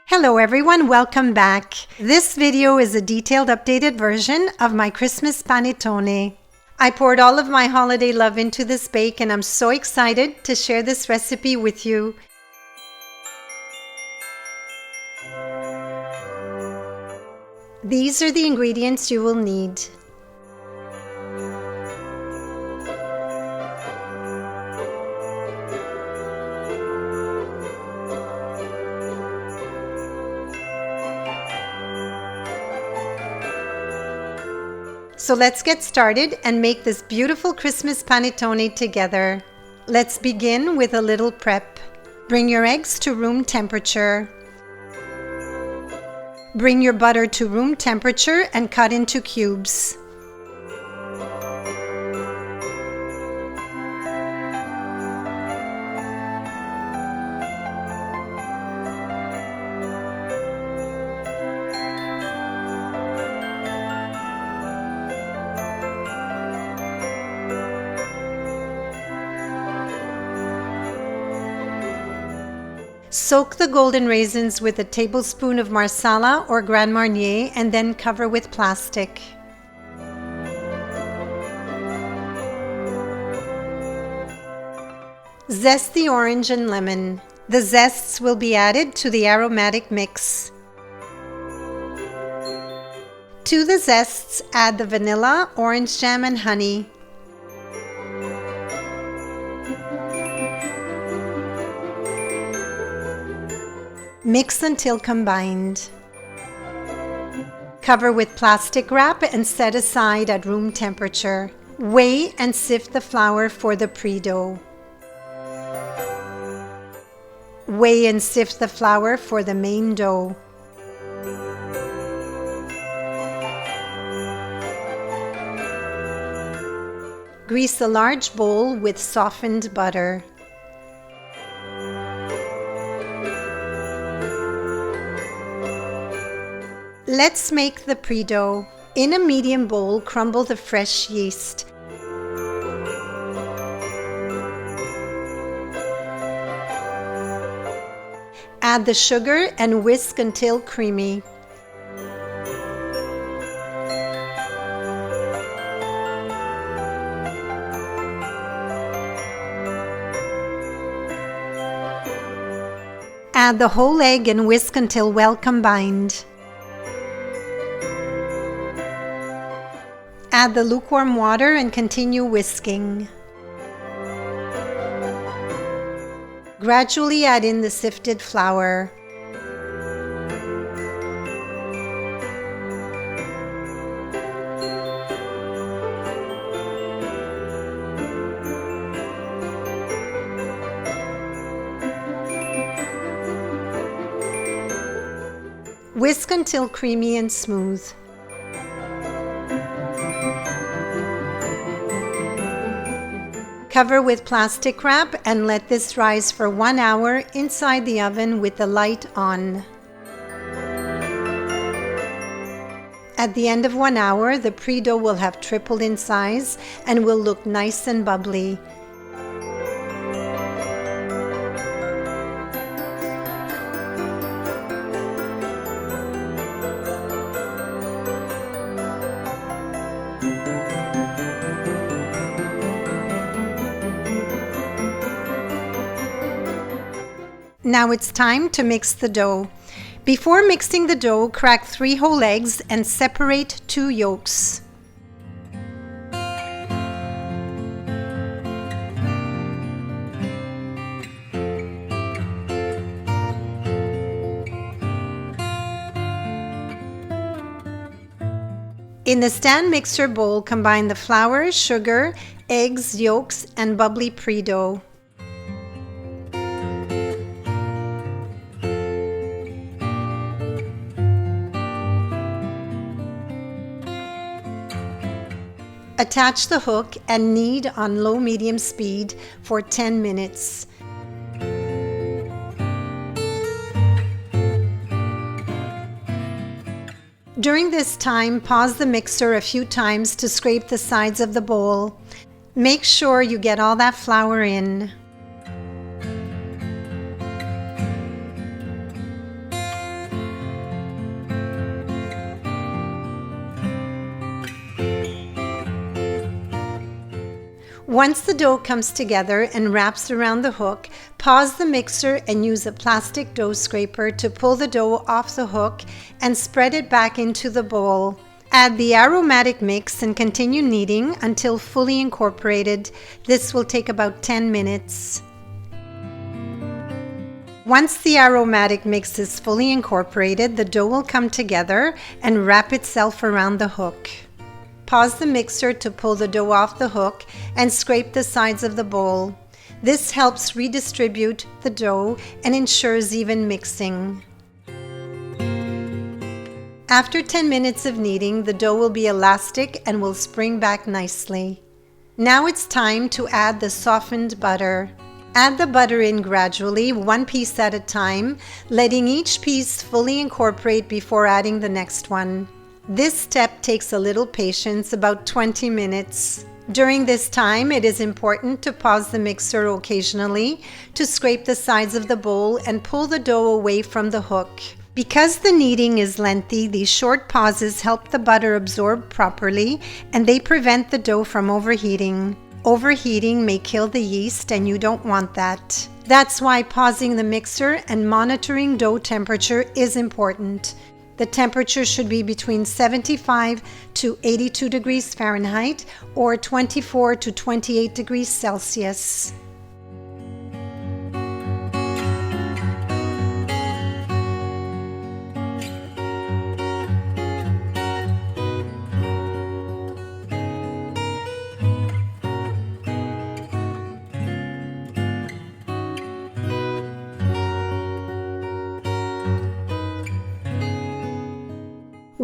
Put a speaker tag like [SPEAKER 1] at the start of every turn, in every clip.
[SPEAKER 1] Hello everyone, welcome back. This video is a detailed updated version of my Christmas panettone. I poured all of my holiday love into this bake and I'm so excited to share this recipe with you. These are the ingredients you will need. So let's get started and make this beautiful Christmas panettone together. Let's begin with a little prep. Bring your eggs to room temperature. Bring your butter to room temperature and cut into cubes. Soak the golden raisins with a tablespoon of Marsala or Grand Marnier and then cover with plastic. Zest the orange and lemon. The zests will be added to the aromatic mix. To the zests, add the vanilla, orange jam, and honey. Mix until combined. Cover with plastic wrap and set aside at room temperature. Weigh and sift the flour for the pre-dough. Weigh and sift the flour for the main dough. Grease a large bowl with softened butter. Let's make the pre-dough. In a medium bowl, crumble the fresh yeast. Add the sugar and whisk until creamy. Add the whole egg and whisk until well combined. Add the lukewarm water and continue whisking. Gradually add in the sifted flour. Whisk until creamy and smooth. Cover with plastic wrap and let this rise for 1 hour inside the oven with the light on. At the end of 1 hour, the pre-dough will have tripled in size and will look nice and bubbly. Now it's time to mix the dough. Before mixing the dough, crack 3 whole eggs and separate 2 yolks. In the stand mixer bowl, combine the flour, sugar, eggs, yolks, and bubbly pre-dough. Attach the hook and knead on low-medium speed for 10 minutes. During this time, pause the mixer a few times to scrape the sides of the bowl. Make sure you get all that flour in. Once the dough comes together and wraps around the hook, pause the mixer and use a plastic dough scraper to pull the dough off the hook and spread it back into the bowl. Add the aromatic mix and continue kneading until fully incorporated. This will take about 10 minutes. Once the aromatic mix is fully incorporated, the dough will come together and wrap itself around the hook. Pause the mixer to pull the dough off the hook and scrape the sides of the bowl. This helps redistribute the dough and ensures even mixing. After 10 minutes of kneading, the dough will be elastic and will spring back nicely. Now it's time to add the softened butter. Add the butter in gradually, one piece at a time, letting each piece fully incorporate before adding the next one. This step takes a little patience, about 20 minutes. During this time, it is important to pause the mixer occasionally to scrape the sides of the bowl and pull the dough away from the hook. Because the kneading is lengthy, these short pauses help the butter absorb properly and they prevent the dough from overheating. Overheating may kill the yeast and you don't want that. That's why pausing the mixer and monitoring dough temperature is important. The temperature should be between 75 to 82 degrees Fahrenheit or 24 to 28 degrees Celsius.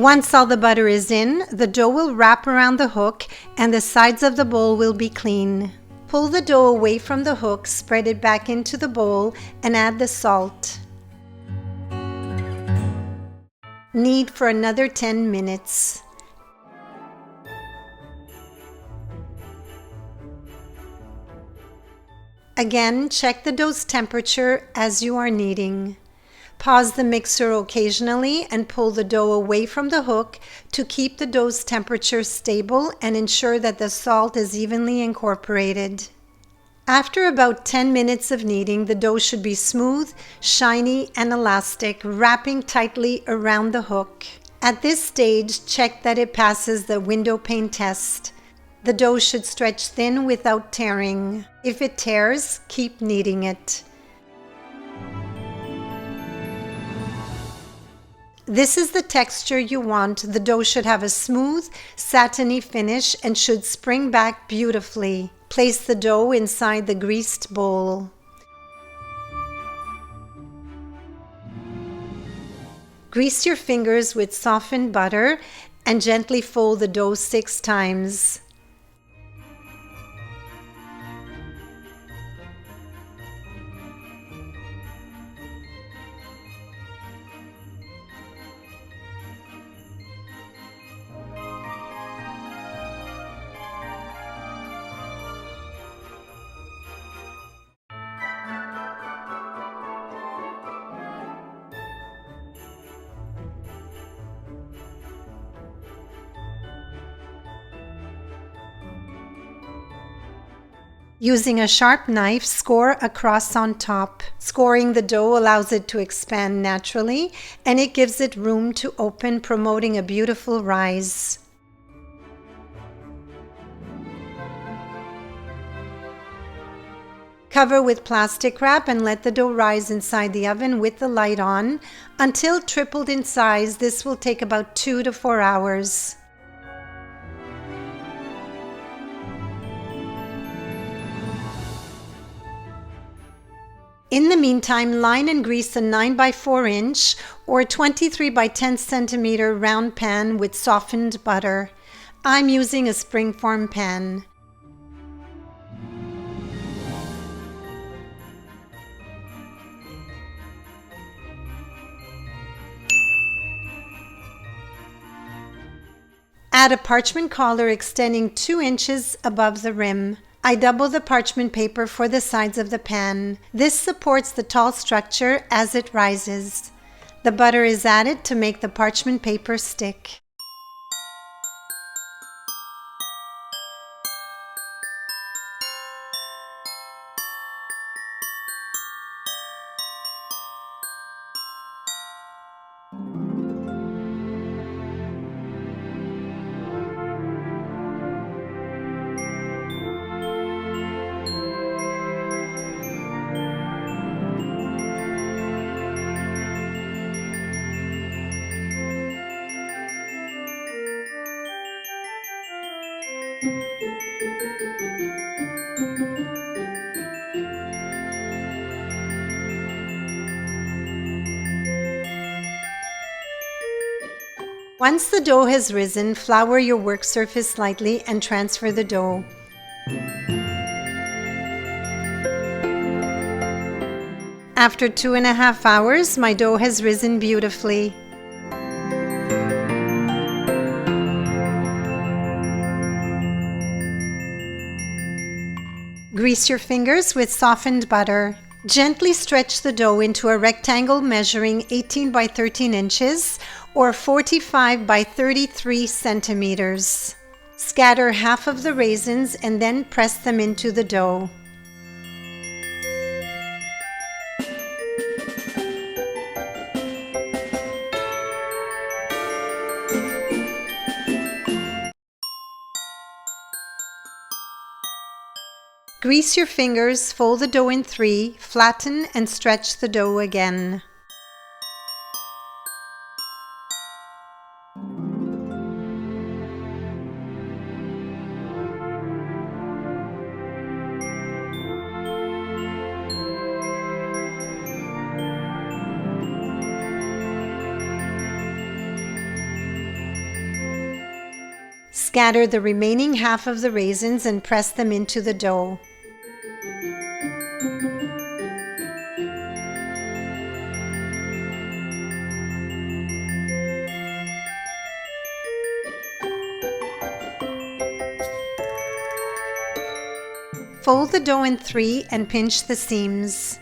[SPEAKER 1] Once all the butter is in, the dough will wrap around the hook and the sides of the bowl will be clean. Pull the dough away from the hook, spread it back into the bowl, and add the salt. Knead for another 10 minutes. Again, check the dough's temperature as you are kneading. Pause the mixer occasionally and pull the dough away from the hook to keep the dough's temperature stable and ensure that the salt is evenly incorporated. After about 10 minutes of kneading, the dough should be smooth, shiny, and elastic, wrapping tightly around the hook. At this stage, check that it passes the window pane test. The dough should stretch thin without tearing. If it tears, keep kneading it. This is the texture you want. The dough should have a smooth, satiny finish and should spring back beautifully. Place the dough inside the greased bowl. Grease your fingers with softened butter and gently fold the dough 6 times. Using a sharp knife, score a cross on top. Scoring the dough allows it to expand naturally and it gives it room to open, promoting a beautiful rise. Cover with plastic wrap and let the dough rise inside the oven with the light on. Until tripled in size, this will take about 2 to 4 hours. In the meantime, line and grease a 9 by 4 inch or 23 by 10 centimeter round pan with softened butter. I'm using a springform pan. Add a parchment collar extending 2 inches above the rim. I double the parchment paper for the sides of the pan. This supports the tall structure as it rises. The butter is added to make the parchment paper stick. Once the dough has risen, flour your work surface slightly and transfer the dough. After 2.5 hours, my dough has risen beautifully. Grease your fingers with softened butter. Gently stretch the dough into a rectangle measuring 18 by 13 inches or 45 by 33 centimeters. Scatter half of the raisins and then press them into the dough. Grease your fingers, fold the dough in 3, flatten and stretch the dough again. Scatter the remaining half of the raisins and press them into the dough. Fold the dough in 3 and pinch the seams.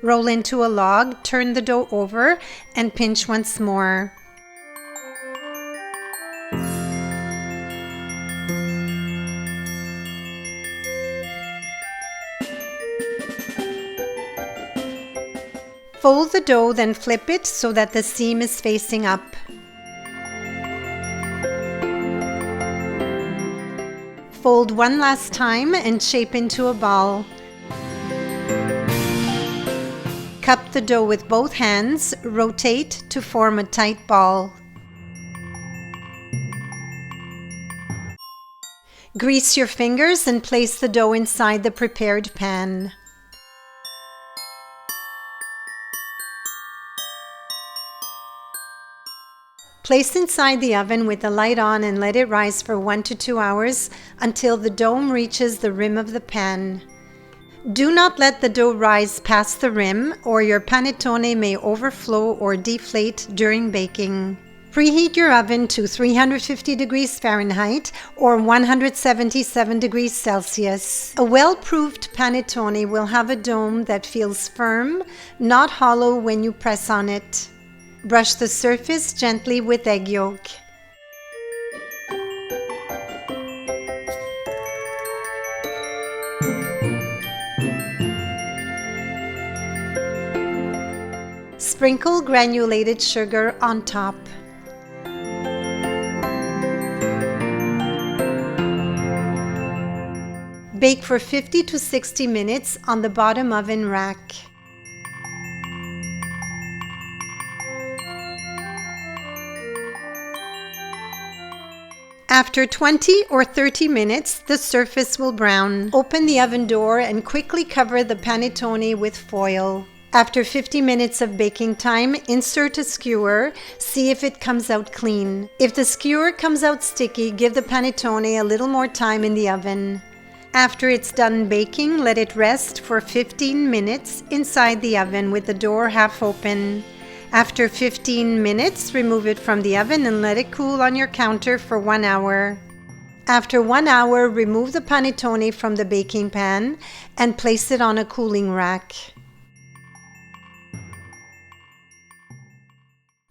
[SPEAKER 1] Roll into a log, turn the dough over, and pinch once more. Fold the dough, then flip it so that the seam is facing up. Fold one last time and shape into a ball. Cup the dough with both hands, rotate to form a tight ball. Grease your fingers and place the dough inside the prepared pan. Place inside the oven with the light on and let it rise for 1 to 2 hours until the dome reaches the rim of the pan. Do not let the dough rise past the rim or your panettone may overflow or deflate during baking. Preheat your oven to 350 degrees Fahrenheit or 177 degrees Celsius. A well-proofed panettone will have a dome that feels firm, not hollow when you press on it. Brush the surface gently with egg yolk. Sprinkle granulated sugar on top. Bake for 50 to 60 minutes on the bottom oven rack. After 20 or 30 minutes, the surface will brown. Open the oven door and quickly cover the panettone with foil. After 50 minutes of baking time, insert a skewer, see if it comes out clean. If the skewer comes out sticky, give the panettone a little more time in the oven. After it's done baking, let it rest for 15 minutes inside the oven with the door half open. After 15 minutes, remove it from the oven and let it cool on your counter for 1 hour. After 1 hour, remove the panettone from the baking pan and place it on a cooling rack.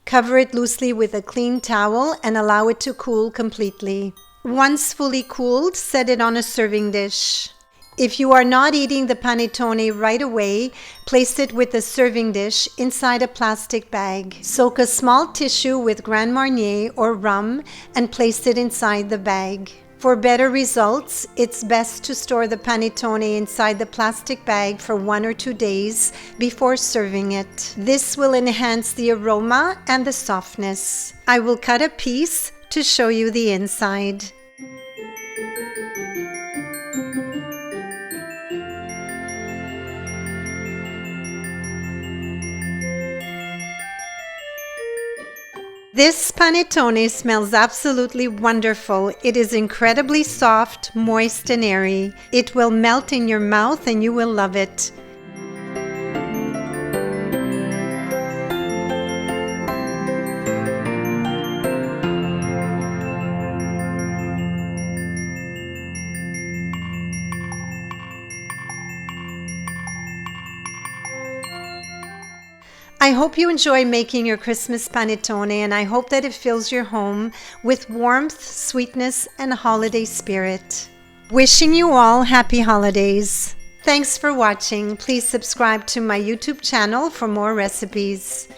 [SPEAKER 1] Cover it loosely with a clean towel and allow it to cool completely. Once fully cooled, set it on a serving dish.
[SPEAKER 2] If you are not eating the panettone right away, place it with a serving dish inside a plastic bag. Soak a small tissue with Grand Marnier or rum and place it inside the bag. For better results, it's best to store the panettone inside the plastic bag for 1 or 2 days before serving it. This will enhance the aroma and the softness. I will cut a piece to show you the inside. This panettone smells absolutely wonderful. It is incredibly soft, moist, and airy. It will melt in your mouth and you will love it. I hope you enjoy making your Christmas panettone, and I hope that it fills your home with warmth, sweetness, and holiday spirit. Wishing you all happy holidays. Thanks for watching. Please subscribe to my YouTube channel for more recipes.